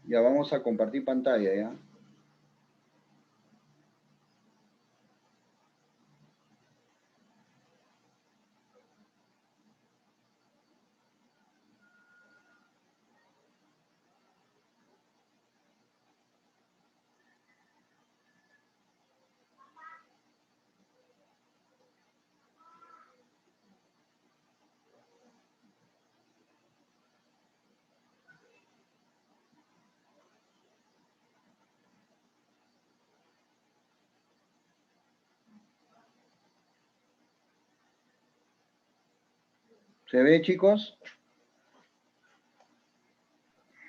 Ya vamos a compartir pantalla, ¿ya? ¿Se ve, chicos?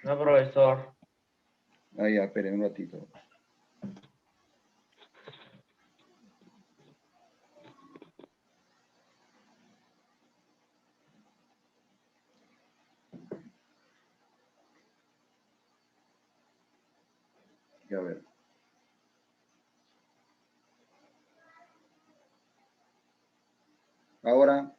No, profesor. Ah, ya, esperen un ratito. Ya, a ver. Ahora,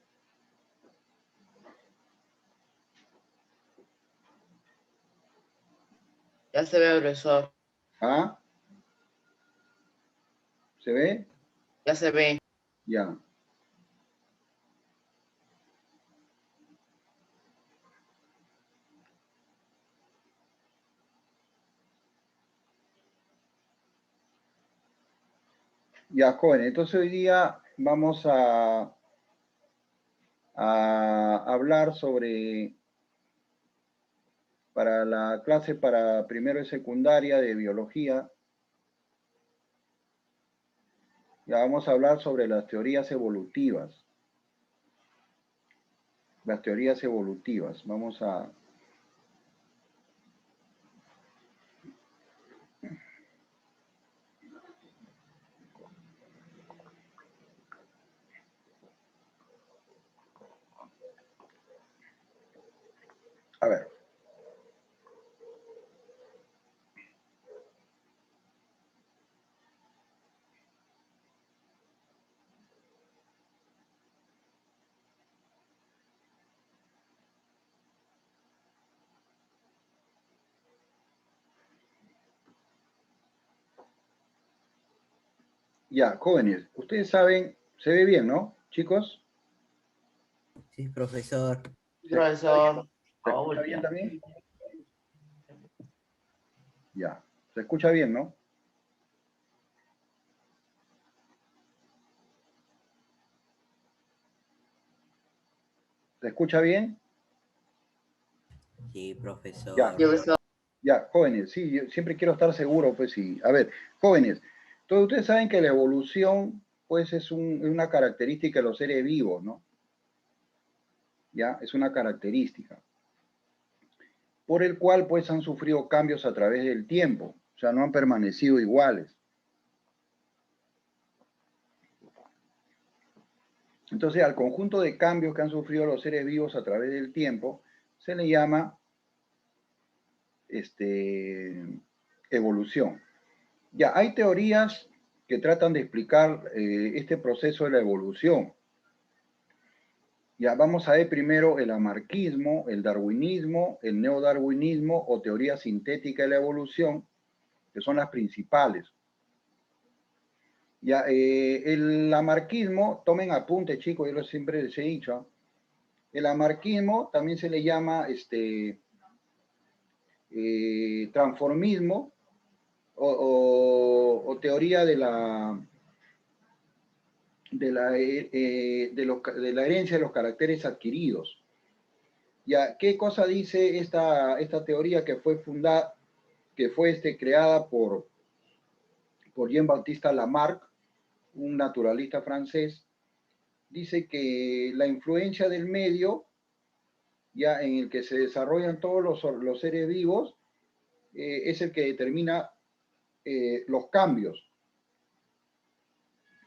Ya se ve, profesor. ¿ah? ¿Se ve? Ya se ve. Ya. Ya, jóvenes. Entonces hoy día vamos a hablar sobre, para la clase para primero y secundaria de biología, ya vamos a hablar sobre las teorías evolutivas. Las teorías evolutivas. Vamos a... A ver. Ya, jóvenes, ustedes saben, se ve bien, ¿no, chicos? Sí, profesor. ¿Se escucha bien? Profesor. ¿Se escucha bien también? Ya, se escucha bien, ¿no? ¿Se escucha bien? Sí, Ya, profesor. Profesor. ya, jóvenes, sí, yo siempre quiero estar seguro, pues sí. A ver, jóvenes, todos ustedes saben que la evolución, pues, es una característica de los seres vivos, ¿no? Ya, es una característica, por el cual, pues, han sufrido cambios a través del tiempo, o sea, no han permanecido iguales. Entonces, al conjunto de cambios que han sufrido los seres vivos a través del tiempo, se le llama evolución. Ya, hay teorías que tratan de explicar este proceso de la evolución. Ya, vamos a ver primero el amarquismo, el darwinismo, el neodarwinismo o teoría sintética de la evolución, que son las principales. Ya, el amarquismo, tomen apunte, chicos, yo siempre les he dicho, ¿eh? El amarquismo también se le llama transformismo o teoría de la herencia de los caracteres adquiridos. Ya, ¿qué cosa dice esta teoría que fue fundada, que fue creada por Jean-Baptiste Lamarck, un naturalista francés? Dice que la influencia del medio, ya en el que se desarrollan todos los seres vivos, es el que determina los cambios.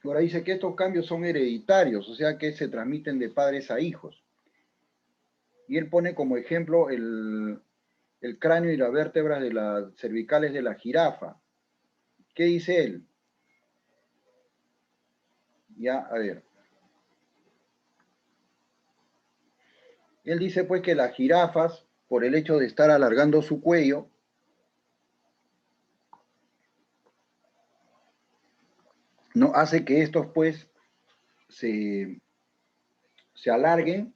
Ahora dice que estos cambios son hereditarios, o sea que se transmiten de padres a hijos. Y él pone como ejemplo el cráneo y las vértebras de las cervicales de la jirafa. ¿Qué dice él? Ya, a ver. Él dice pues que las jirafas, por el hecho de estar alargando su cuello, ¿no? Hace que estos pues se alarguen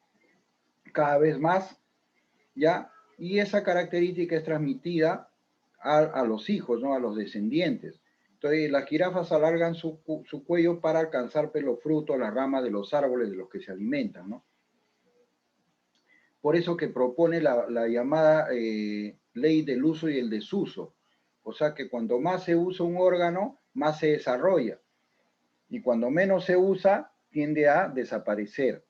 cada vez más, ¿ya? Y esa característica es transmitida a los hijos, ¿no? A los descendientes. Entonces, las jirafas alargan su cuello para alcanzar pues, los frutos, las ramas de los árboles de los que se alimentan, ¿no? Por eso que propone la llamada ley del uso y el desuso. O sea que cuando más se usa un órgano, más se desarrolla. Y cuando menos se usa, tiende a desaparecer.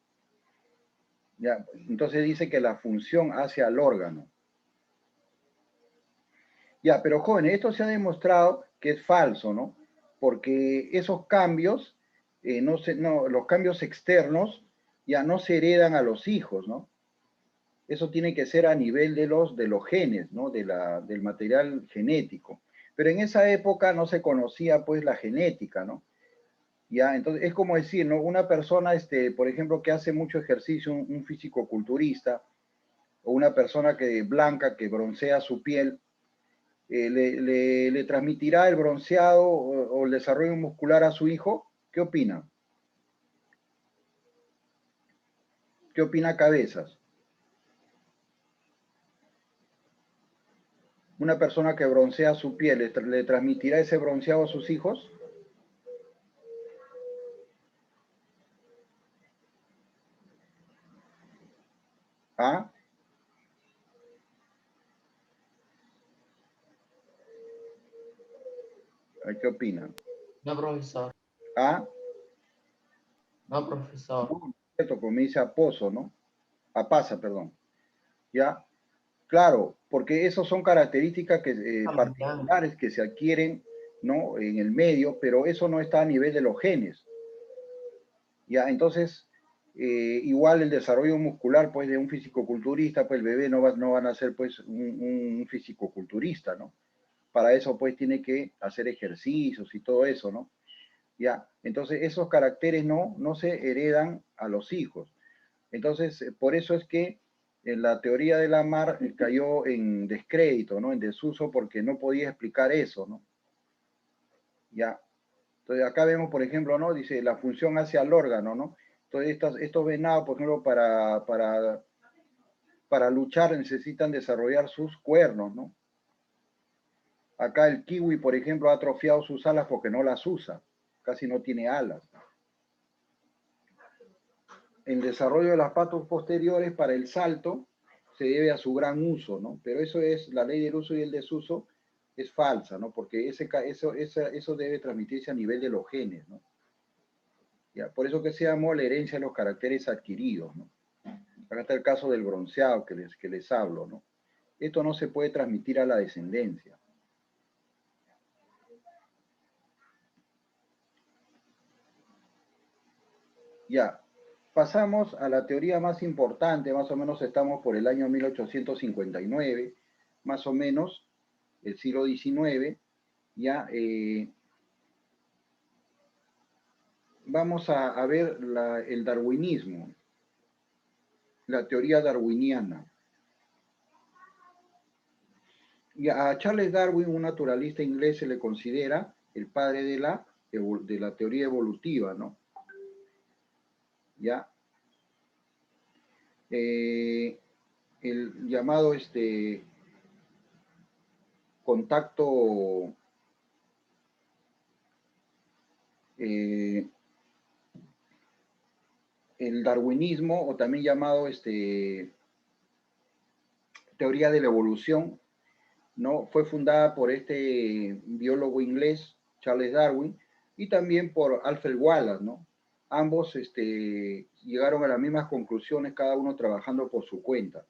¿Ya? Entonces dice que la función hace al órgano. Ya, pero jóvenes, esto se ha demostrado que es falso, ¿no? Porque esos cambios, los cambios externos ya no se heredan a los hijos, ¿no? Eso tiene que ser a nivel de los genes, ¿no? Del material genético. Pero en esa época no se conocía, pues, la genética, ¿no? Ya, entonces es como decir, ¿no? Una persona, por ejemplo, que hace mucho ejercicio, un físico-culturista, o una persona blanca que broncea su piel, le transmitirá el bronceado o el desarrollo muscular a su hijo. ¿Qué opina? ¿Qué opina Cabezas? Una persona que broncea su piel, ¿le transmitirá ese bronceado a sus hijos? ¿Ah? ¿Qué opina? No, profesor. ¿Ah? No, profesor. No, cierto, como dice Aposo, ¿no? Apasa, perdón. ¿Ya? Claro, porque esas son características particulares que se adquieren, ¿no? En el medio, pero eso no está a nivel de los genes. ¿Ya? Entonces, igual el desarrollo muscular, pues, de un fisicoculturista, pues el bebé no van a ser, pues, un fisicoculturista, ¿no? Para eso, pues, tiene que hacer ejercicios y todo eso, ¿no? ¿Ya? Entonces, esos caracteres no se heredan a los hijos. Entonces, por eso es que en la teoría de Lamarck cayó en descrédito, ¿no? En desuso, porque no podía explicar eso, ¿no? ¿Ya? Entonces, acá vemos, por ejemplo, ¿no? Dice, la función hacia el órgano, ¿no? Entonces, estos venados, por ejemplo, para luchar necesitan desarrollar sus cuernos, ¿no? Acá el kiwi, por ejemplo, ha atrofiado sus alas porque no las usa. Casi no tiene alas. El desarrollo de las patas posteriores para el salto se debe a su gran uso, ¿no? Pero eso es, la ley del uso y el desuso es falsa, ¿no? Porque eso debe transmitirse a nivel de los genes, ¿no? Ya, por eso que se llamó la herencia de los caracteres adquiridos, ¿no? Acá está el caso del bronceado que les hablo, ¿no? Esto no se puede transmitir a la descendencia. Ya, pasamos a la teoría más importante, más o menos estamos por el año 1859, más o menos, el siglo XIX, ya vamos a ver el darwinismo, la teoría darwiniana. Y a Charles Darwin, un naturalista inglés, se le considera el padre de la teoría evolutiva, ¿no? Ya. El llamado contacto el darwinismo, o también llamado teoría de la evolución, ¿no? Fue fundada por este biólogo inglés, Charles Darwin, y también por Alfred Wallace, ¿no? Ambos llegaron a las mismas conclusiones, cada uno trabajando por su cuenta.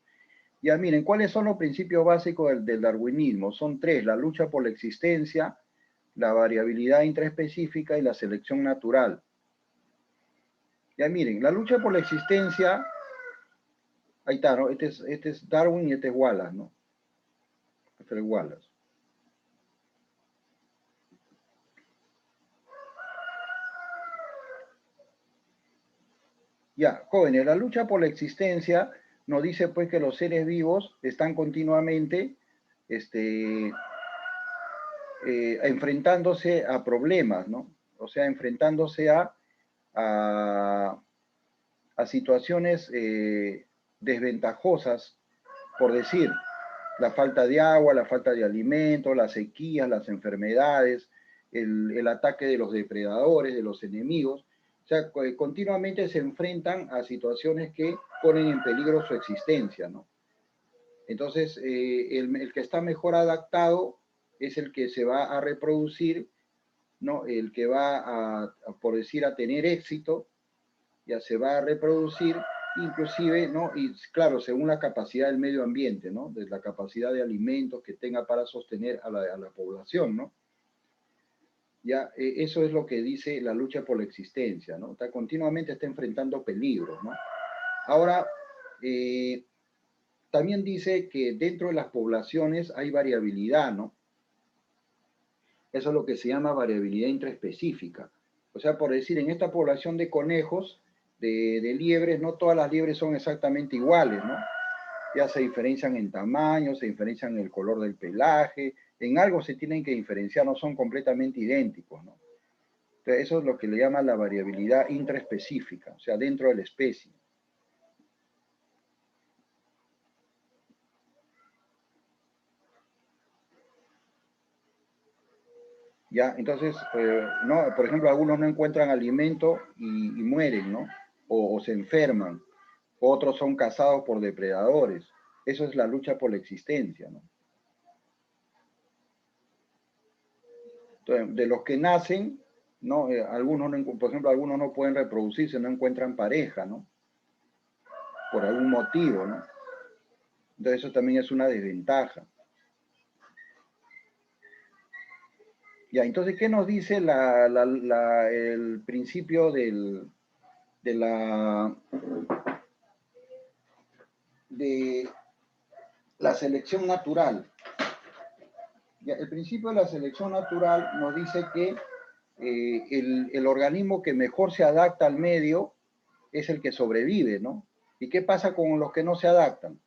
Ya miren, ¿cuáles son los principios básicos del darwinismo? Son tres: la lucha por la existencia, la variabilidad intraespecífica y la selección natural. Ya miren, la lucha por la existencia, ahí está, ¿no? Este es Darwin y este es Wallace, ¿no? Alfred Wallace. Ya, jóvenes, la lucha por la existencia nos dice pues que los seres vivos están continuamente enfrentándose a problemas, ¿no? o sea, enfrentándose a situaciones desventajosas, por decir, la falta de agua, la falta de alimentos, las sequías, las enfermedades, el ataque de los depredadores, de los enemigos. O sea, continuamente se enfrentan a situaciones que ponen en peligro su existencia, ¿no? Entonces, el que está mejor adaptado es el que se va a reproducir, ¿no? El que va por decir, a tener éxito, ya se va a reproducir, inclusive, ¿no? Y claro, según la capacidad del medio ambiente, ¿no? De la capacidad de alimentos que tenga para sostener a la población, ¿no? Ya, eso es lo que dice la lucha por la existencia, ¿no? Continuamente está enfrentando peligros, ¿no? Ahora, también dice que dentro de las poblaciones hay variabilidad, ¿no? Eso es lo que se llama variabilidad intraespecífica. O sea, por decir, en esta población de conejos, de liebres, no todas las liebres son exactamente iguales, ¿no? Ya se diferencian en tamaño, se diferencian en el color del pelaje, en algo se tienen que diferenciar, no son completamente idénticos, ¿no? Entonces, eso es lo que le llama la variabilidad intraespecífica, o sea, dentro de la especie. ¿Ya? Entonces, no, por ejemplo, algunos no encuentran alimento y mueren, ¿no? O se enferman. Otros son cazados por depredadores. Eso es la lucha por la existencia, ¿no? Entonces, de los que nacen, ¿no? Algunos, por ejemplo, algunos no pueden reproducirse, no encuentran pareja, ¿no? Por algún motivo, ¿no? Entonces, eso también es una desventaja. Ya, entonces, ¿qué nos dice el principio de la selección natural? Ya, el principio de la selección natural nos dice que el organismo que mejor se adapta al medio es el que sobrevive, ¿no? ¿Y qué pasa con los que no se adaptan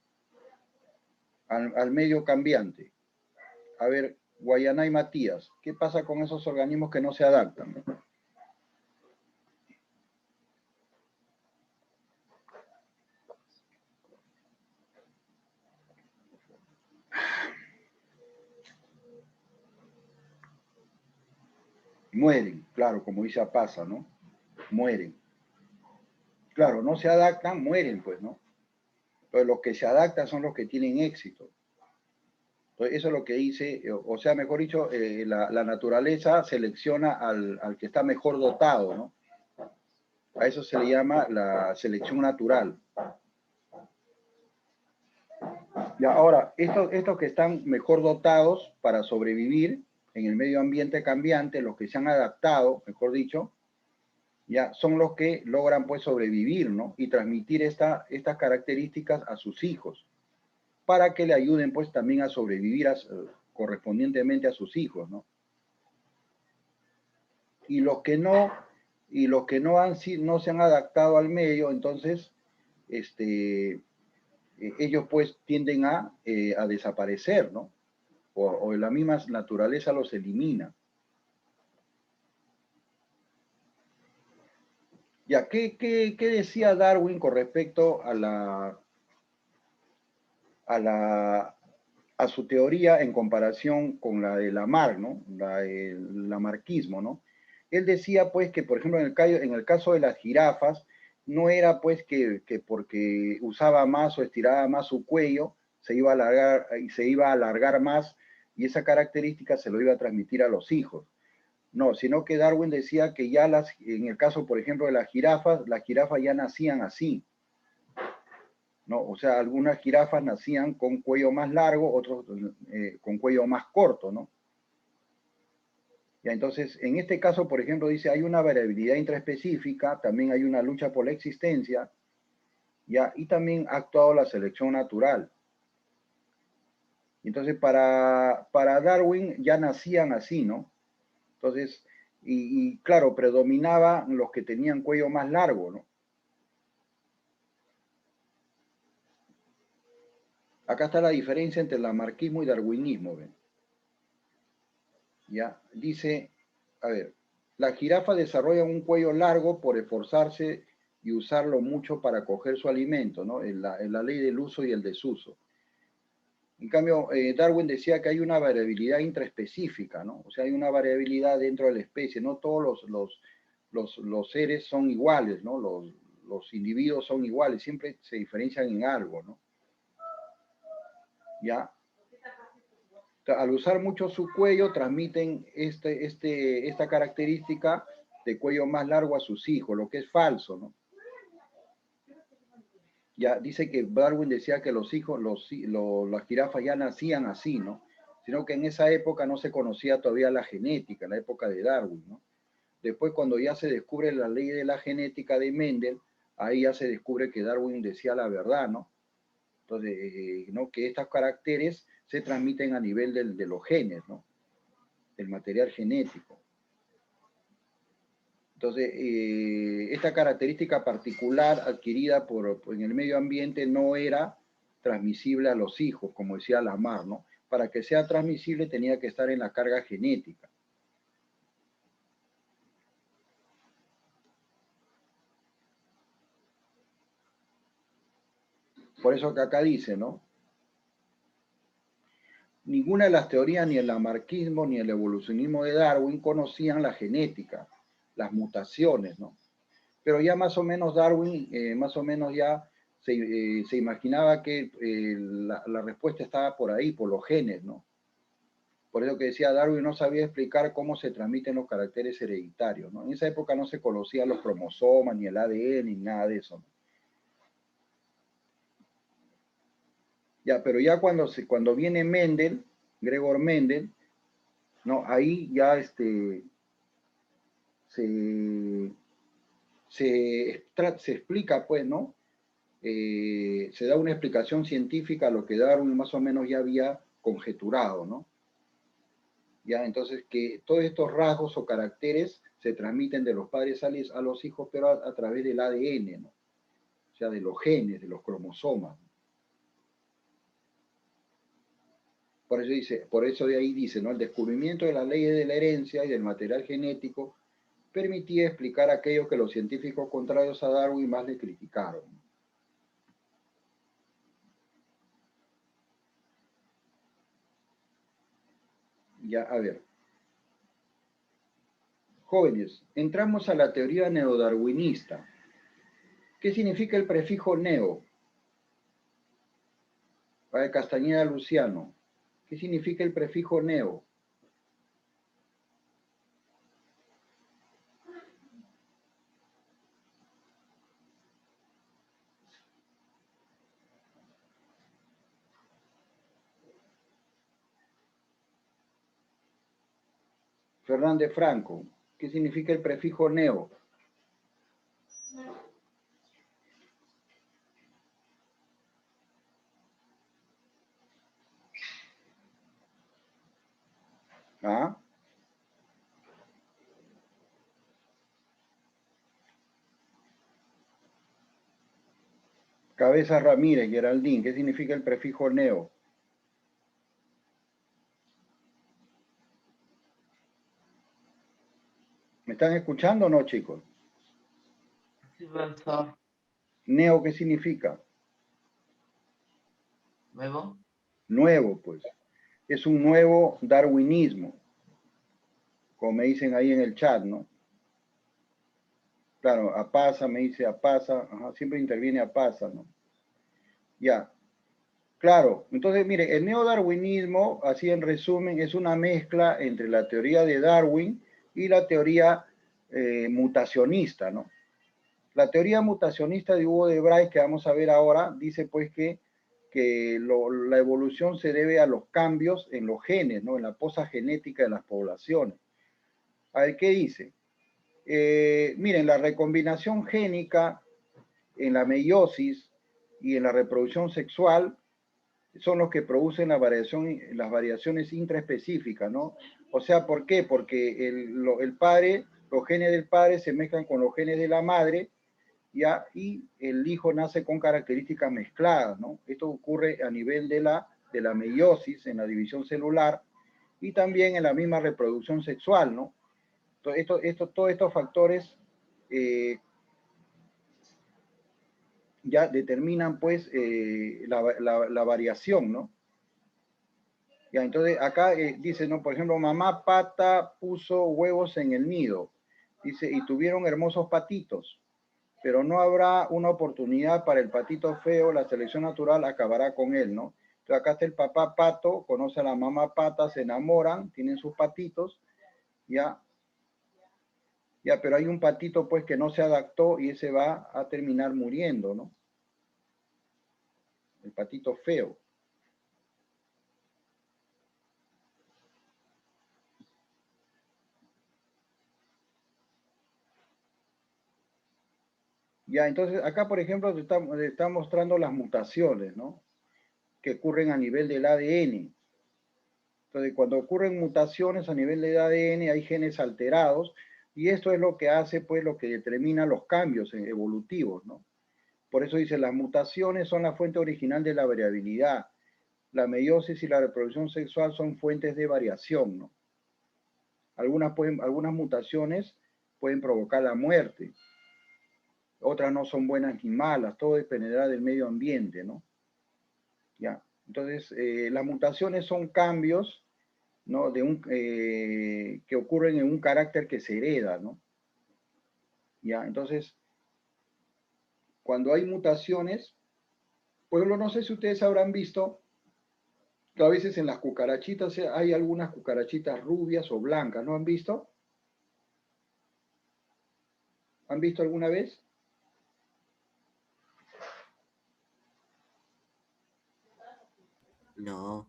al medio cambiante? A ver, Guayana y Matías, ¿qué pasa con esos organismos que no se adaptan? Mueren, claro, como dice Pasa, ¿no? Mueren. Claro, no se adaptan, mueren, pues, ¿no? Entonces, los que se adaptan son los que tienen éxito. Entonces, eso es lo que dice, o sea, mejor dicho, la naturaleza selecciona al que está mejor dotado, ¿no? A eso se le llama la selección natural. Y ahora, estos que están mejor dotados para sobrevivir en el medio ambiente cambiante, los que se han adaptado, mejor dicho, ya son los que logran pues sobrevivir, ¿no? Y transmitir estas características a sus hijos, para que le ayuden pues también a sobrevivir correspondientemente a sus hijos, ¿no? Y los que no, no se han adaptado al medio, entonces, ellos pues tienden a desaparecer, ¿no? O la misma naturaleza los elimina. Ya, ¿qué decía Darwin con respecto a su teoría en comparación con la de Lamarck, ¿no? El lamarquismo, ¿no? Él decía, pues, que, por ejemplo, en el caso de las jirafas, no era, pues, que porque usaba más o estiraba más su cuello, se iba a alargar más, y esa característica se lo iba a transmitir a los hijos. No, sino que Darwin decía que ya en el caso, por ejemplo, de las jirafas ya nacían así, ¿no? O sea, algunas jirafas nacían con cuello más largo, otros con cuello más corto, ¿no? Ya, entonces, en este caso, por ejemplo, dice, hay una variabilidad intraespecífica, también hay una lucha por la existencia, ya, y también ha actuado la selección natural. Entonces, para Darwin ya nacían así, ¿no? Entonces, y claro, predominaban los que tenían cuello más largo, ¿no? Acá está la diferencia entre lamarquismo y darwinismo, ¿ven? Ya, dice, a ver, La jirafa desarrolla un cuello largo por esforzarse y usarlo mucho para coger su alimento, ¿no? En la ley del uso y el desuso. En cambio, Darwin decía que hay una variabilidad intraespecífica, ¿no? O sea, hay una variabilidad dentro de la especie, no todos los seres son iguales, ¿no? Los individuos son iguales, siempre se diferencian en algo, ¿no? ¿Ya? Al usar mucho su cuello, transmiten esta característica de cuello más largo a sus hijos, lo que es falso, ¿no? Ya dice que Darwin decía que los hijos, las jirafas ya nacían así, ¿no? Sino que en esa época no se conocía todavía la genética, en la época de Darwin, ¿no? Después, cuando ya se descubre la ley de la genética de Mendel, ahí ya se descubre que Darwin decía la verdad, ¿no? Entonces, ¿no? Que estos caracteres se transmiten a nivel de los genes, ¿no? Del material genético. Entonces, esta característica particular adquirida en el medio ambiente no era transmisible a los hijos, como decía Lamarck, ¿no? Para que sea transmisible tenía que estar en la carga genética. Por eso que acá dice, ¿no? Ninguna de las teorías, ni el lamarquismo, ni el evolucionismo de Darwin conocían la genética, las mutaciones, ¿no? Pero ya más o menos Darwin, más o menos ya se imaginaba que la respuesta estaba por ahí, por los genes, ¿no? Por eso que decía Darwin no sabía explicar cómo se transmiten los caracteres hereditarios, ¿no? En esa época no se conocían los cromosomas, ni el ADN, ni nada de eso, ¿no? Ya, pero ya cuando viene Mendel, Gregor Mendel, ¿no? Ahí ya se explica, pues, ¿no? Se da una explicación científica a lo que Darwin más o menos ya había conjeturado, ¿no? Ya, entonces que todos estos rasgos o caracteres se transmiten de los padres a los hijos, pero a través del ADN, ¿no? O sea, de los genes, de los cromosomas. Por eso de ahí dice, ¿no? El descubrimiento de las leyes de la herencia y del material genético permitía explicar aquello que los científicos contrarios a Darwin más le criticaron. Ya, a ver. Jóvenes, entramos a la teoría neodarwinista. ¿Qué significa el prefijo neo? Para Castañeda Luciano. ¿Qué significa el prefijo neo? Fernández Franco. ¿Qué significa el prefijo neo? ¿Ah? Cabeza Ramírez, Geraldine. ¿Qué significa el prefijo neo? ¿Me están escuchando o no, chicos? Sí, profesor. Neo, ¿qué significa? ¿Nuevo? Nuevo, pues. Es un nuevo darwinismo, como me dicen ahí en el chat, ¿no? Claro, Apasa me dice Apasa, ajá, siempre interviene Apasa, ¿no? Ya, claro. Entonces, mire, el neodarwinismo, así en resumen, es una mezcla entre la teoría de Darwin y la teoría mutacionista, ¿no? La teoría mutacionista de Hugo de Bray, que vamos a ver ahora, dice pues que la evolución se debe a los cambios en los genes, ¿no? En la posa genética de las poblaciones. A ver, ¿qué dice? Miren, la recombinación génica en la meiosis y en la reproducción sexual son los que producen las variaciones intraespecíficas, ¿no? O sea, ¿por qué? Porque los genes del padre se mezclan con los genes de la madre, ¿ya? Y el hijo nace con características mezcladas, ¿no? Esto ocurre a nivel de la meiosis, en la división celular, y también en la misma reproducción sexual, ¿no? Todos estos factores ya determinan pues la variación, ¿no? Ya, entonces acá dice, ¿no? Por ejemplo, mamá pata puso huevos en el nido. Dice, y tuvieron hermosos patitos, pero no habrá una oportunidad para el patito feo, la selección natural acabará con él, ¿no? Entonces acá está el papá pato, conoce a la mamá pata, se enamoran, tienen sus patitos, ya, pero hay un patito pues que no se adaptó y ese va a terminar muriendo, ¿no? El patito feo. Ya, entonces acá, por ejemplo, te está mostrando las mutaciones, ¿no? Que ocurren a nivel del ADN. Entonces, cuando ocurren mutaciones a nivel del ADN, hay genes alterados, y esto es lo que hace, pues, lo que determina los cambios evolutivos, ¿no? Por eso dice, las mutaciones son la fuente original de la variabilidad. La meiosis y la reproducción sexual son fuentes de variación, ¿no? Algunas mutaciones pueden provocar la muerte, otras no son buenas ni malas, todo dependerá del medio ambiente, ¿no? Ya, entonces las mutaciones son cambios, ¿no? Que ocurren en un carácter que se hereda, ¿no? Ya, entonces, cuando hay mutaciones, por ejemplo, no sé si ustedes habrán visto que a veces en las cucarachitas hay algunas cucarachitas rubias o blancas, ¿no han visto? ¿Han visto alguna vez? No.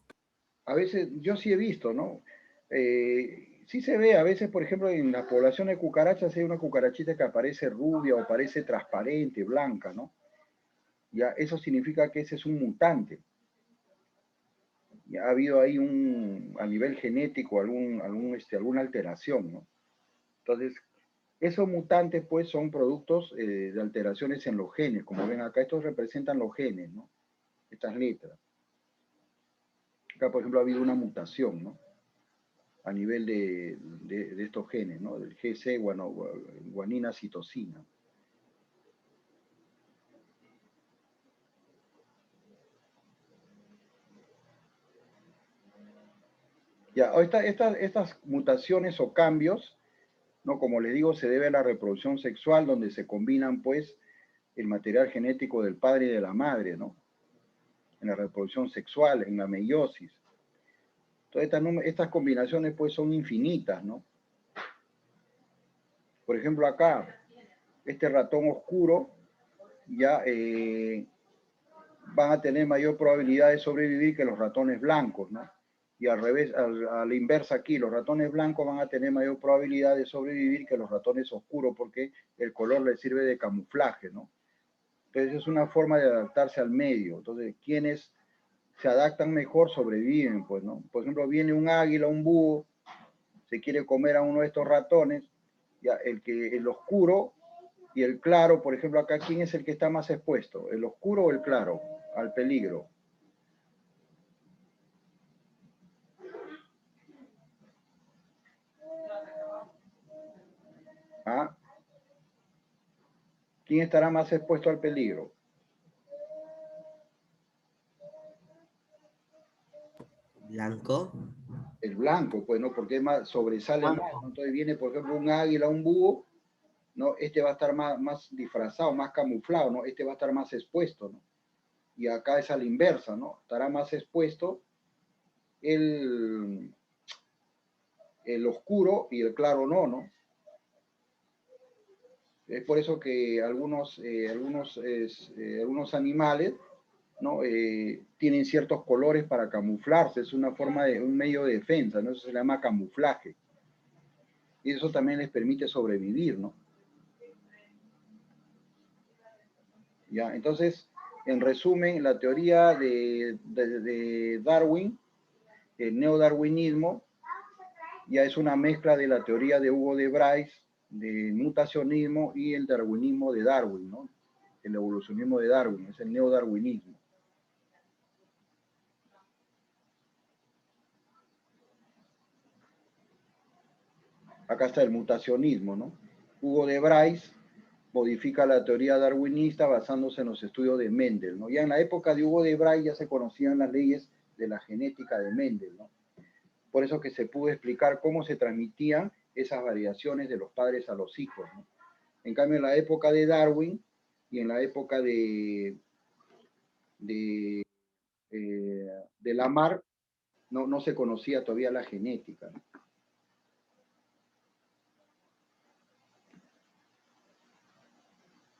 A veces, yo sí he visto, ¿no? Sí se ve, a veces, por ejemplo, en la población de cucarachas hay una cucarachita que aparece rubia o aparece transparente, blanca, ¿no? Ya, eso significa que ese es un mutante. Ya ha habido ahí a nivel genético alguna alteración, ¿no? Entonces, esos mutantes, pues, son productos de alteraciones en los genes. Como ven acá, estos representan los genes, ¿no? Estas letras. Acá, por ejemplo, ha habido una mutación, ¿no? A nivel de estos genes, ¿no? Del GC, guanina, citosina. Ya, estas mutaciones o cambios, ¿no? Como les digo, se debe a la reproducción sexual, donde se combinan, pues, el material genético del padre y de la madre, ¿no? En la reproducción sexual, en la meiosis. Todas estas combinaciones, pues, son infinitas, ¿no? Por ejemplo, acá, este ratón oscuro, ya van a tener mayor probabilidad de sobrevivir que los ratones blancos, ¿no? Y al revés, a la inversa aquí, los ratones blancos van a tener mayor probabilidad de sobrevivir que los ratones oscuros porque el color les sirve de camuflaje, ¿no? Entonces es una forma de adaptarse al medio. Entonces, quienes se adaptan mejor sobreviven, pues, ¿no? Por ejemplo, viene un águila, un búho, se quiere comer a uno de estos ratones, ya el oscuro y el claro, por ejemplo, acá, ¿quién es el que está más expuesto? ¿El oscuro o el claro al peligro? ¿Ah? ¿Quién estará más expuesto al peligro? Blanco. El blanco, pues, ¿no? Porque es más, sobresale más, Blanco. ¿no? Entonces viene, por ejemplo, un águila, un búho, ¿no? Este va a estar más disfrazado, más camuflado, ¿no? Este va a estar más expuesto, ¿no? Y acá es a la inversa, ¿no? Estará más expuesto el, el oscuro y el claro no, ¿no? Es por eso que algunos animales, ¿no? Tienen ciertos colores para camuflarse, es una forma un medio de defensa, ¿no? Eso se llama camuflaje. Y eso también les permite sobrevivir, ¿no? ¿Ya? Entonces, en resumen, la teoría de Darwin, el neodarwinismo, ya es una mezcla de la teoría de Hugo de Bryce, del mutacionismo y el darwinismo de Darwin, ¿no? El evolucionismo de Darwin, es el neodarwinismo. Acá está el mutacionismo, ¿no? Hugo de Bryce modifica la teoría darwinista basándose en los estudios de Mendel, ¿no? Ya en la época de Hugo de Bryce ya se conocían las leyes de la genética de Mendel, ¿no? Por eso que se pudo explicar cómo se transmitían esas variaciones de los padres a los hijos, ¿no? En cambio, en la época de Darwin y en la época de Lamarck no se conocía todavía la genética, ¿no?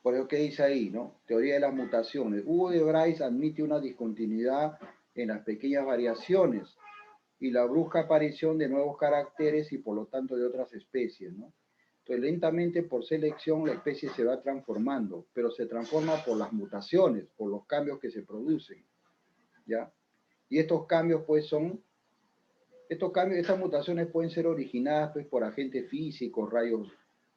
Por eso que dice ahí, ¿no? Teoría de las mutaciones. Hugo de Bryce admite una discontinuidad en las pequeñas variaciones y la brusca aparición de nuevos caracteres y por lo tanto de otras especies, ¿no? Entonces, lentamente por selección la especie se va transformando, pero se transforma por las mutaciones, por los cambios que se producen, ¿ya? Y estos cambios, pues, estas mutaciones pueden ser originadas, pues, por agentes físicos,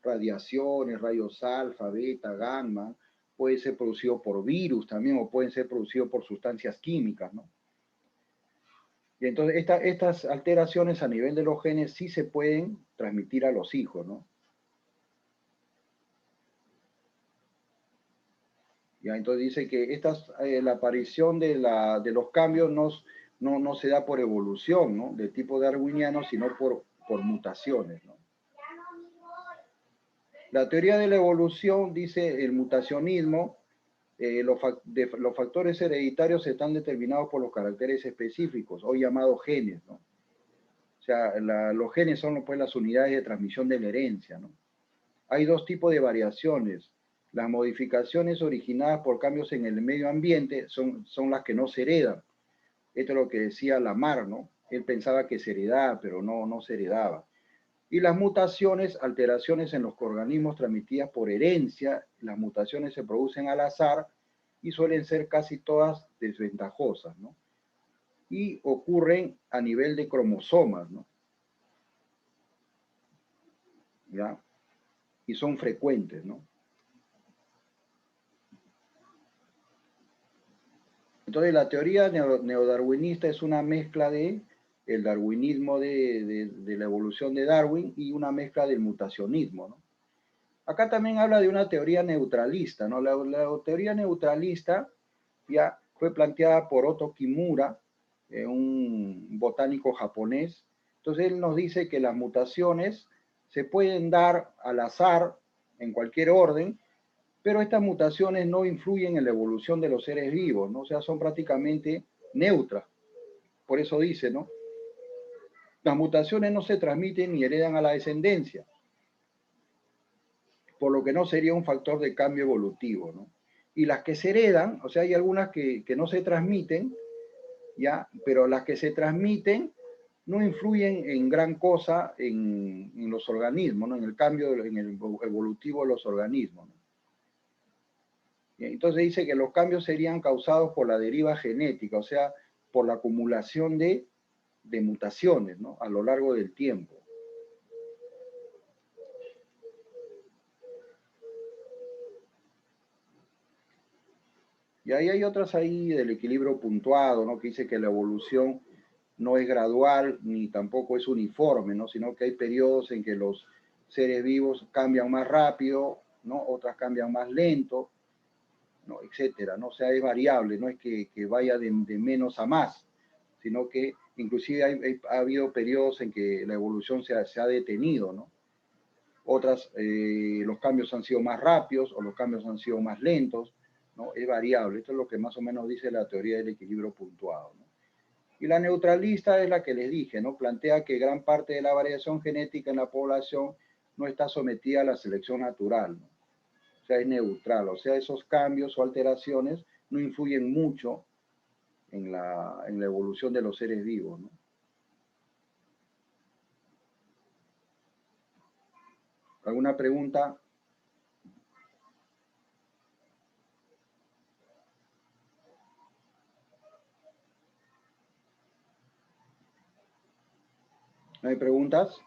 radiaciones, rayos alfa, beta, gamma, puede ser producido por virus también, o pueden ser producidos por sustancias químicas, ¿no? Y entonces estas alteraciones a nivel de los genes sí se pueden transmitir a los hijos, ¿no? Ya, entonces dice que la aparición de los cambios no se da por evolución, ¿no? De tipo darwiniano, sino por mutaciones, ¿no? La teoría de la evolución dice el mutacionismo, los factores hereditarios están determinados por los caracteres específicos, o llamados genes, ¿no? O sea, los genes son, pues, las unidades de transmisión de la herencia, ¿no? Hay dos tipos de variaciones. Las modificaciones originadas por cambios en el medio ambiente son las que no se heredan. Esto es lo que decía Lamarck, ¿no? Él pensaba que se heredaba, pero no se heredaba. Y las mutaciones, alteraciones en los organismos transmitidas por herencia, las mutaciones se producen al azar y suelen ser casi todas desventajosas, ¿no? Y ocurren a nivel de cromosomas, ¿no? ¿Ya? Y son frecuentes, ¿no? Entonces, la teoría neodarwinista es una mezcla de el darwinismo de la evolución de Darwin y una mezcla del mutacionismo, ¿no? Acá también habla de una teoría neutralista, ¿no? La teoría neutralista ya fue planteada por Oto Kimura, un botánico japonés. Entonces, él nos dice que las mutaciones se pueden dar al azar, en cualquier orden, pero estas mutaciones no influyen en la evolución de los seres vivos, ¿no? O sea, son prácticamente neutras. Por eso dice, ¿no? Las mutaciones no se transmiten ni heredan a la descendencia, por lo que no sería un factor de cambio evolutivo, ¿no? Y las que se heredan, o sea, hay algunas que no se transmiten, ¿ya? Pero las que se transmiten no influyen en gran cosa en los organismos, ¿no? En el cambio, en el evolutivo de los organismos, ¿no? Entonces dice que los cambios serían causados por la deriva genética, o sea, por la acumulación de mutaciones, ¿no? A lo largo del tiempo. Y ahí hay otras ahí del equilibrio puntuado, ¿no? Que dice que la evolución no es gradual ni tampoco es uniforme, ¿no? Sino que hay periodos en que los seres vivos cambian más rápido, ¿no? Otras cambian más lento, ¿no? Etcétera, ¿no? O sea, es variable, no es que vaya de menos a más, sino que inclusive ha habido periodos en que la evolución se ha detenido, ¿no? Otras, los cambios han sido más rápidos o los cambios han sido más lentos, ¿no? Es variable. Esto es lo que más o menos dice la teoría del equilibrio puntuado, ¿no? Y la neutralista es la que les dije, ¿no? Plantea que gran parte de la variación genética en la población no está sometida a la selección natural, ¿no? O sea, es neutral. O sea, esos cambios o alteraciones no influyen mucho en la evolución de los seres vivos, ¿no? ¿Alguna pregunta? ¿No hay preguntas?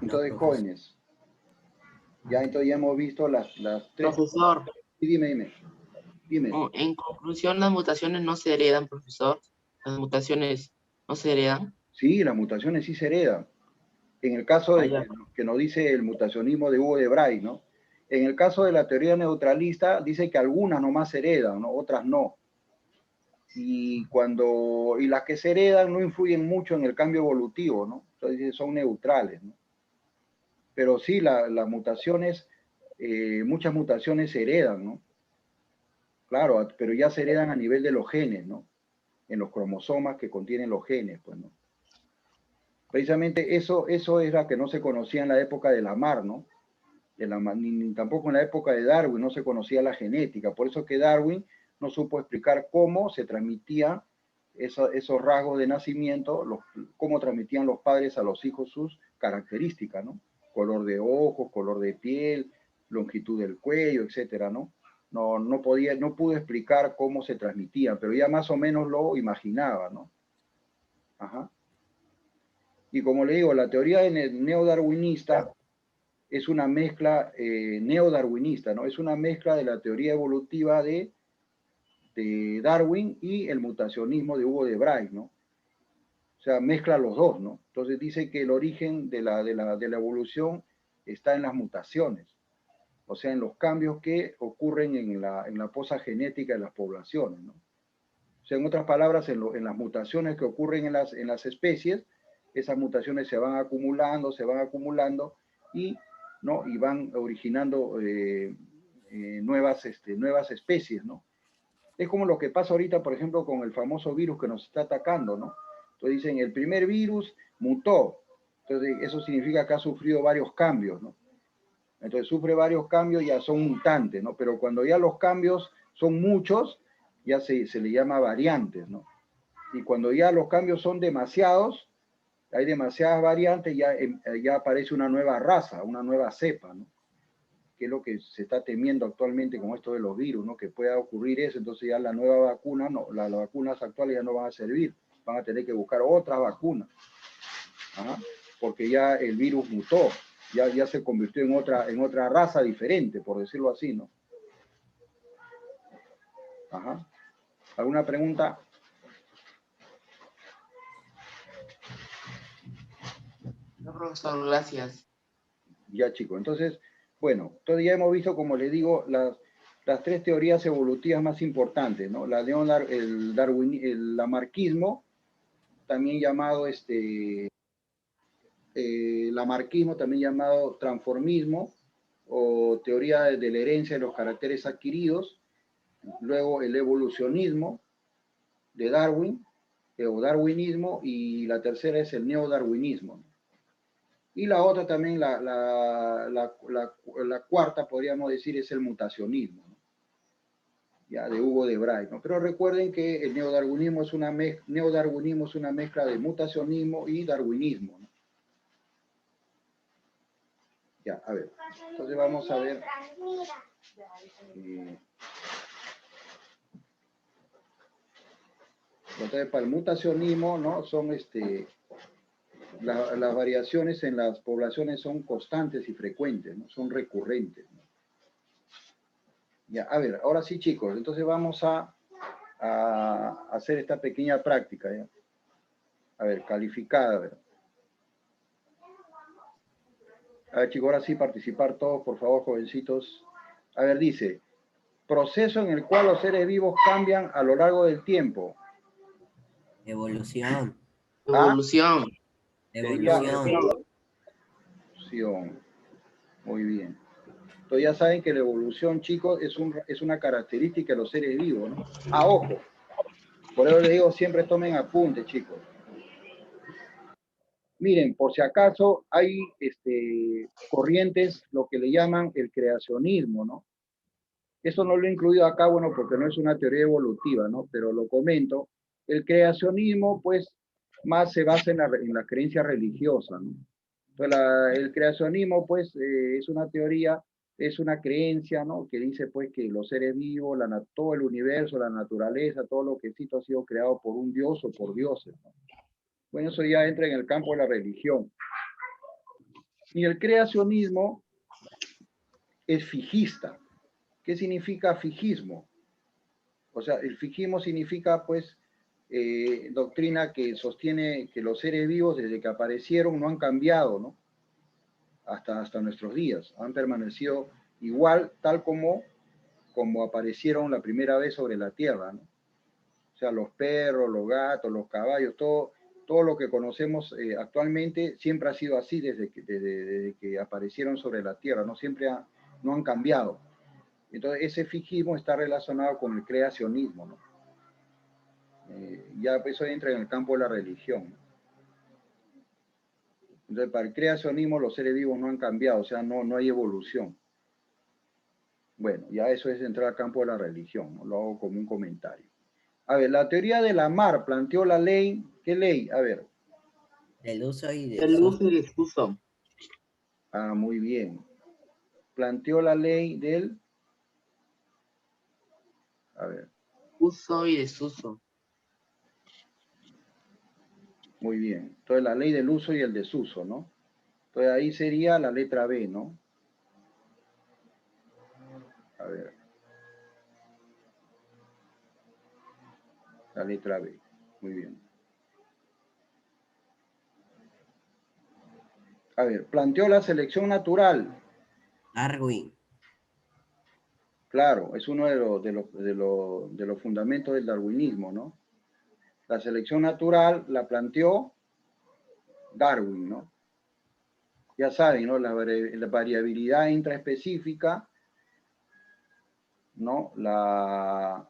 Entonces, No, jóvenes, ya entonces ya hemos visto las tres. Profesor, Sí, dime. en conclusión, las mutaciones no se heredan, profesor. Las mutaciones ¿No se heredan? Sí, las mutaciones sí se heredan. En el caso de Ya. que nos dice el mutacionismo de Hugo de Bray, ¿no? En el caso de la teoría neutralista, dice que algunas nomás se heredan, ¿no? Otras no. Y las que se heredan no influyen mucho en el cambio evolutivo, ¿no? Entonces son neutrales, ¿no? Pero sí, las mutaciones, muchas mutaciones se heredan, ¿no? Claro, pero ya se heredan a nivel de los genes, ¿no? En los cromosomas que contienen los genes, pues, ¿no? Precisamente eso era que no se conocía en la época de Lamarck, ¿no? Ni tampoco en la época de Darwin no se conocía la genética. Por eso que Darwin no supo explicar cómo se transmitían esos rasgos de nacimiento, cómo transmitían los padres a los hijos sus características, ¿no? Color de ojos, color de piel, longitud del cuello, etcétera, ¿no? No pudo explicar cómo se transmitían, pero ya más o menos lo imaginaba, ¿no? Ajá. Y como le digo, la teoría neodarwinista es una mezcla neodarwinista, ¿no? Es una mezcla de la teoría evolutiva de Darwin y el mutacionismo de Hugo de Bray, ¿no? O sea, mezcla los dos, ¿no? Entonces dice que el origen de la evolución está en las mutaciones, o sea, en los cambios que ocurren en la posa genética de las poblaciones, ¿no? O sea, en otras palabras, en las mutaciones que ocurren en las especies, esas mutaciones se van acumulando y, ¿no? Y van originando nuevas especies, ¿no? Es como lo que pasa ahorita, por ejemplo, con el famoso virus que nos está atacando, ¿no? Entonces dicen, el primer virus mutó. Entonces eso significa que ha sufrido varios cambios, ¿no? Entonces sufre varios cambios, ya son mutantes, ¿no? Pero cuando ya los cambios son muchos, ya se le llama variantes, ¿no? Y cuando ya los cambios son demasiados, hay demasiadas variantes, ya aparece una nueva raza, una nueva cepa, ¿no? Que es lo que se está temiendo actualmente con esto de los virus, ¿no? Que pueda ocurrir eso, entonces ya la nueva vacuna, no, las vacunas actuales ya no van a servir, van a tener que buscar otras vacunas, ¿ah? Porque ya el virus mutó, ya se convirtió en otra raza diferente, por decirlo así, ¿no? Ajá. ¿Alguna pregunta? No, profesor, gracias. Ya, chicos. Entonces, bueno, entonces ya hemos visto, como les digo, las tres teorías evolutivas más importantes, ¿no? El lamarquismo, también llamado lamarquismo, también llamado transformismo, o teoría de la herencia de los caracteres adquiridos, luego el evolucionismo de Darwin, o darwinismo, y la tercera es el neodarwinismo. Y la otra también, la cuarta, podríamos decir, es el mutacionismo, ¿no? Ya, de Hugo de Bray, ¿no? Pero recuerden que el neodarwinismo es una mezcla de mutacionismo y darwinismo, ¿no? Ya, a ver, entonces vamos a ver. Entonces, para el mutacionismo, ¿no? Son las variaciones en las poblaciones son constantes y frecuentes, ¿no? Son recurrentes, ¿no? Ya, a ver, ahora sí, chicos, entonces vamos a hacer esta pequeña práctica, ¿ya? A ver, calificada, a ver. A ver, chicos, ahora sí participar todos, por favor, jovencitos. A ver, dice, proceso en el cual los seres vivos cambian a lo largo del tiempo. Evolución. ¿Ah? Evolución. Sería Evolución. evolución. Muy bien. Entonces ya saben que la evolución, chicos, es una característica de los seres vivos, ¿no? Ah, ojo. Por eso les digo, siempre tomen apuntes, chicos. Miren, por si acaso hay corrientes, lo que le llaman el creacionismo, ¿no? Eso no lo he incluido acá, bueno, porque no es una teoría evolutiva, ¿no? Pero lo comento. El creacionismo, pues, más se basa en la creencia religiosa, ¿no? Entonces, el creacionismo, pues, es una teoría, es una creencia, ¿no? Que dice, pues, que los seres vivos, todo el universo, la naturaleza, todo lo que existe ha sido creado por un dios o por dioses, ¿no? Bueno, eso ya entra en el campo de la religión. Y el creacionismo es fijista. ¿Qué significa fijismo? O sea, el fijismo significa, pues, doctrina que sostiene que los seres vivos desde que aparecieron no han cambiado, ¿no? Hasta nuestros días. Han permanecido igual, tal como aparecieron la primera vez sobre la Tierra, ¿no? O sea, los perros, los gatos, los caballos, todo lo que conocemos actualmente siempre ha sido así desde que aparecieron sobre la Tierra, ¿no? No han cambiado. Entonces, ese fijismo está relacionado con el creacionismo, ¿no? Ya eso entra en el campo de la religión. Entonces, para el creacionismo los seres vivos no han cambiado, o sea, no hay evolución. Bueno, ya eso es entrar al campo de la religión, ¿no? Lo hago como un comentario. A ver, la teoría de Lamarck planteó la ley, ¿qué ley? A ver. Del uso y Del uso y desuso. Ah, muy bien. Planteó la ley del... A ver. Uso y desuso. Muy bien. Entonces la ley del uso y el desuso, ¿no? Entonces ahí sería la letra B, ¿no? A ver. La letra B. Muy bien. A ver, planteó la selección natural. Darwin. Claro, es uno de los fundamentos del darwinismo, ¿no? La selección natural la planteó Darwin, ¿no? Ya saben, ¿no? La variabilidad intraespecífica, ¿no? La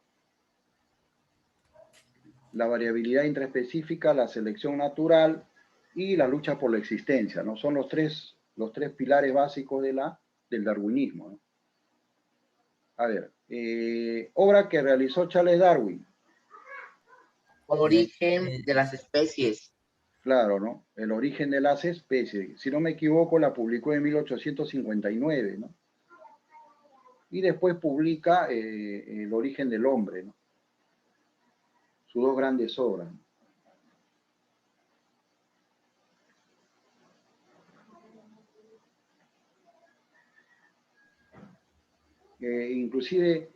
variabilidad intraespecífica, la selección natural y la lucha por la existencia, ¿no? Son los tres pilares básicos del darwinismo, ¿no? A ver, obra que realizó Charles Darwin. Origen de las especies. Claro, ¿no? El origen de las especies. Si no me equivoco, la publicó en 1859, ¿no? Y después publica El origen del hombre, ¿no? Sus dos grandes obras. Inclusive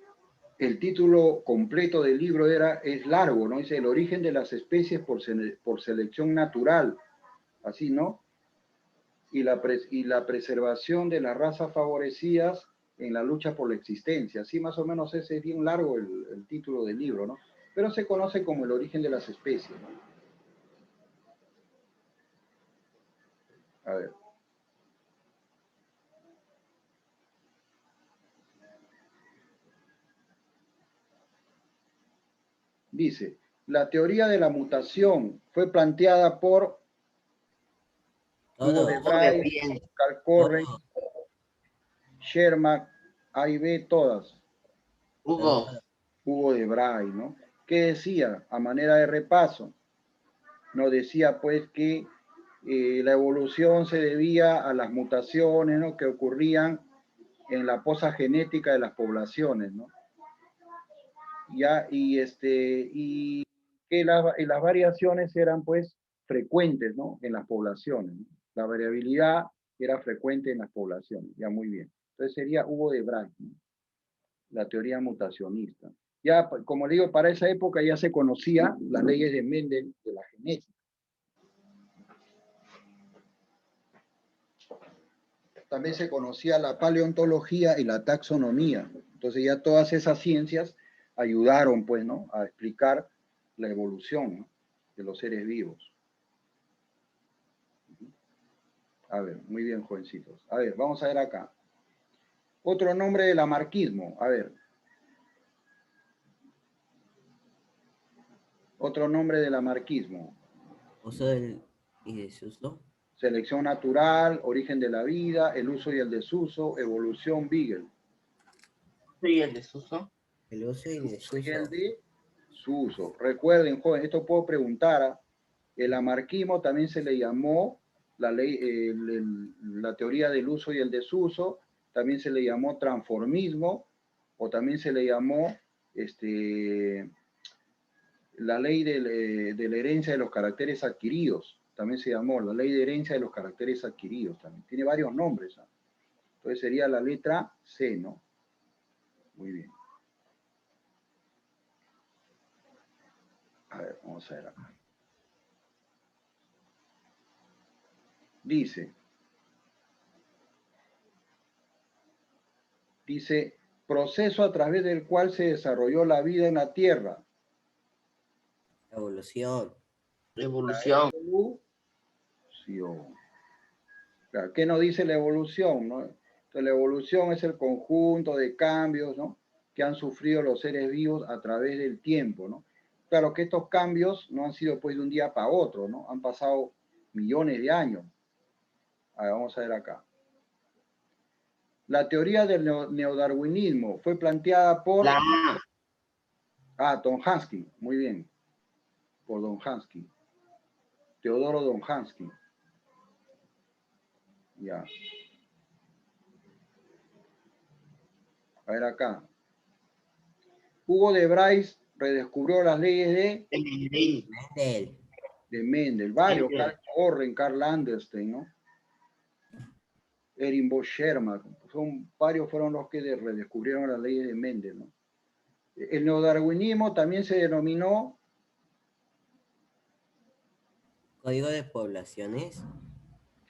el título completo del libro es largo, ¿no? Dice El origen de las especies por selección natural, así, ¿no? Y la preservación de las razas favorecidas en la lucha por la existencia. Así más o menos ese es bien largo el título del libro, ¿no? Pero se conoce como El origen de las especies, ¿no? A ver. Dice, la teoría de la mutación fue planteada por Hugo de Todo. Bray, Carl Corren, Todo. Sherman, A y B, todas. Hugo. Hugo de Bray, ¿no? ¿Qué decía? A manera de repaso, nos decía pues que la evolución se debía a las mutaciones, ¿no? Que ocurrían en la posa genética de las poblaciones, ¿no? Ya, y que las variaciones eran pues frecuentes, ¿no? En las poblaciones, ¿no? La variabilidad era frecuente en las poblaciones, ya muy bien. Entonces sería Hugo de Bray, ¿no? La teoría mutacionista. Ya, como digo, para esa época ya se conocía las leyes de Mendel de la genética. También se conocía la paleontología y la taxonomía. Entonces ya todas esas ciencias ayudaron, pues, ¿no? A explicar la evolución, ¿no? De los seres vivos. A ver, muy bien, jovencitos. A ver, vamos a ver acá. Otro nombre del lamarquismo. A ver. Otro nombre del lamarquismo. Uso del y desuso. Selección natural, origen de la vida, el uso y el desuso, evolución Beagle. ¿Y el desuso? El uso y Y el desuso. desuso. Recuerden, joven, esto puedo preguntar. El lamarquismo también se le llamó la teoría del uso y el desuso, también se le llamó transformismo, o también se le llamó la ley de la herencia de los caracteres adquiridos, también se llamó la ley de herencia de los caracteres adquiridos, también tiene varios nombres, ¿no? Entonces sería la letra C, ¿no? Muy bien. ver, vamos a ver acá. Dice, proceso a través del cual se desarrolló la vida en la Tierra. Evolución. Evolución. Evolución. Claro, ¿qué nos dice la evolución? ¿No? Entonces, la evolución es el conjunto de cambios, ¿no?, que han sufrido los seres vivos a través del tiempo, ¿no? Claro que estos cambios no han sido pues de un día para otro, ¿no? Han pasado millones de años. A ver, vamos a ver acá. La teoría del neodarwinismo fue planteada por... Don Hansky, muy bien. Por Don Hansky. Teodoro Don Hansky. Ya. A ver acá. Hugo de Bryce redescubrió las leyes Mendel. de Mendel. Varios, Mendel. Karl Orren, Karl Anderstein, ¿no? Erin Bosch Sherman. Varios fueron los que redescubrieron las leyes de Mendel, ¿no? El neodarwinismo también se denominó Código de poblaciones.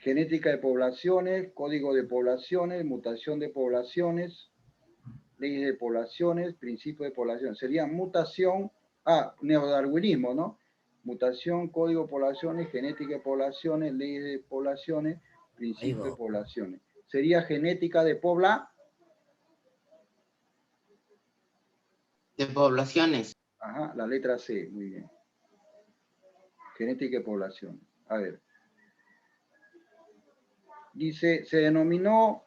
genética de poblaciones, código de poblaciones, mutación de poblaciones, leyes de poblaciones, principio de poblaciones. Sería mutación, neodarwinismo, ¿no? Mutación, código de poblaciones, genética de poblaciones, leyes de poblaciones, principio de poblaciones. Sería genética de De poblaciones. Ajá, la letra C, muy bien. Genética de población. A ver. Dice, se denomina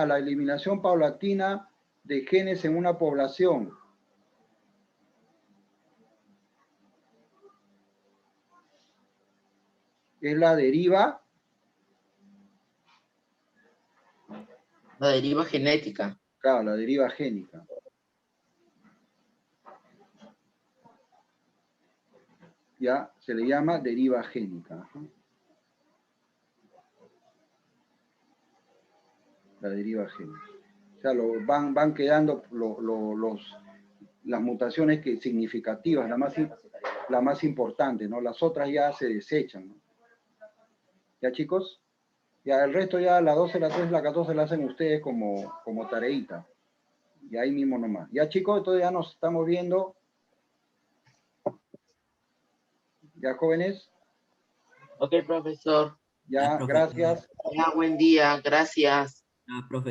a la eliminación paulatina de genes en una población. Es la deriva. La deriva genética. Claro, la deriva génica. Ya, se le llama deriva génica. Ajá. La deriva génica. O sea, van quedando las mutaciones significativas, la más importante, ¿no? Las otras ya se desechan, ¿no? ¿Ya, chicos? Ya, el resto ya, la 12, la 13, la 14 la hacen ustedes como tareita. Y ahí mismo nomás. Ya, chicos, entonces ya nos estamos viendo. Ya, jóvenes. Ok, profesor. Ya, gracias. Ya, buen día. Gracias. Profesor.